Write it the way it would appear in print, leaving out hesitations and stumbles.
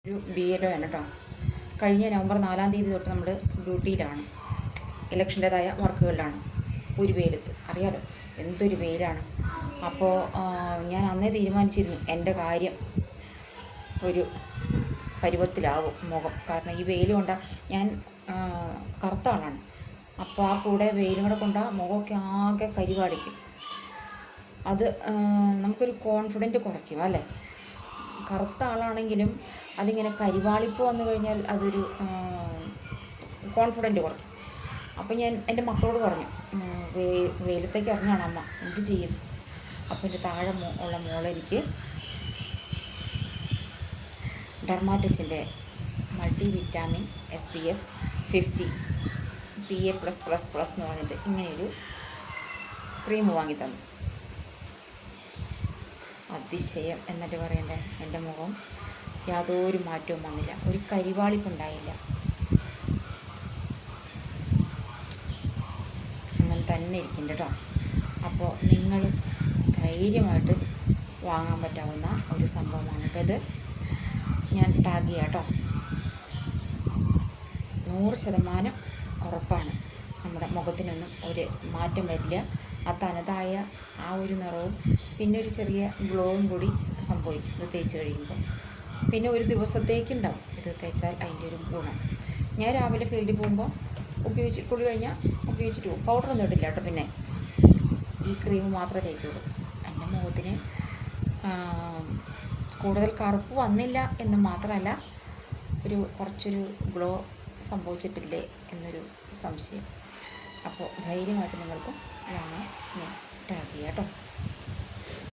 ഒരു BLO ആണ് കേട്ടോ. കഴിഞ്ഞ നവംബർ 4-ാം തീയതി തൊട്ട് നമ്മൾ ഡ്യൂട്ടിയിലാണ്, ഇലക്ഷൻ്റേതായ വർക്കുകളിലാണ്. ഒരു വെയിലത്ത് അറിയാലോ എന്തൊരു വെയിലാണ്. അപ്പോൾ ഞാൻ അന്നേ തീരുമാനിച്ചിരുന്നു എൻ്റെ കാര്യം ഒരു പരുവത്തിലാകും മുഖം. കാരണം ഈ വെയിൽ കൊണ്ടാൽ ഞാൻ കറുത്ത ആളാണ്. അപ്പോൾ ആ കൂടെ വെയിലും കൂടെ കൊണ്ടാൽ മുഖമൊക്കെ ആകെ കരിവാടിക്കും. അത് നമുക്കൊരു കോൺഫിഡൻറ്റ് കുറയ്ക്കും അല്ലേ. കറുത്ത ആളാണെങ്കിലും അതിങ്ങനെ കരിവാളിപ്പ് വന്നു കഴിഞ്ഞാൽ അതൊരു കോൺഫിഡൻറ്റ് കുറയ്ക്കും. അപ്പം ഞാൻ എൻ്റെ മക്കളോട് പറഞ്ഞു, വെയിലത്തേക്ക് ഇറങ്ങുകയാണ് അമ്മ, എന്ത് ചെയ്യും? അപ്പോൾ എൻ്റെ താഴെ ഉള്ള മോളെനിക്ക് ഡെർമാറ്റച്ചിൻ്റെ മൾട്ടി വിറ്റാമിൻ SPF 50 PA+++ എന്ന് പറഞ്ഞിട്ട് ഇങ്ങനെയൊരു ക്രീം വാങ്ങി തന്നു. അതിശയം എന്നിട്ട് പറയണ്ടേ, എൻ്റെ മുഖം യാതൊരു മാറ്റവും വന്നില്ല, ഒരു കരിവാളിപ്പുണ്ടായില്ല. അങ്ങനെ തന്നെ ഇരിക്കും കേട്ടോ. അപ്പോൾ നിങ്ങൾ ധൈര്യമായിട്ട് വാങ്ങാൻ പറ്റാവുന്ന ഒരു സംഭവമാണ് കേട്ടോ ഇത്. ഞാൻ ടാഗ് ചെയ്യാം കേട്ടോ. 100% ഉറപ്പാണ്, നമ്മുടെ മുഖത്തിനൊന്നും ഒരു മാറ്റം വരില്ല. ആ തനതായ ആ ഒരു നിറവും പിന്നെ ഒരു ചെറിയ ഗ്ലോവും കൂടി സംഭവിക്കും ഇത് തേച്ച് കഴിയുമ്പോൾ. പിന്നെ ഒരു ദിവസത്തേക്കുണ്ടാവും ഇത് തേച്ചാൽ അതിൻ്റെ ഒരു ഗുണം. ഞാൻ രാവിലെ ഫീൽഡിൽ പോകുമ്പോൾ കുളി കഴിഞ്ഞാൽ ഉപയോഗിച്ചിട്ട് പോകും. പൗഡറൊന്നും ഇടില്ല കേട്ടോ. പിന്നെ ഈ ക്രീം മാത്രമേ തേക്കുള്ളൂ. എൻ്റെ മുഖത്തിന് കൂടുതൽ കറുപ്പ് വന്നില്ല എന്ന് മാത്രമല്ല, കുറച്ചൊരു ഗ്ലോ സംഭവിച്ചിട്ടില്ലേ എന്നൊരു സംശയം. അപ്പോൾ ധൈര്യമായിട്ട് നിങ്ങൾക്കും വാങ്ങാൻ ഞാൻ ടാഗ് ചെയ്യാം കേട്ടോ.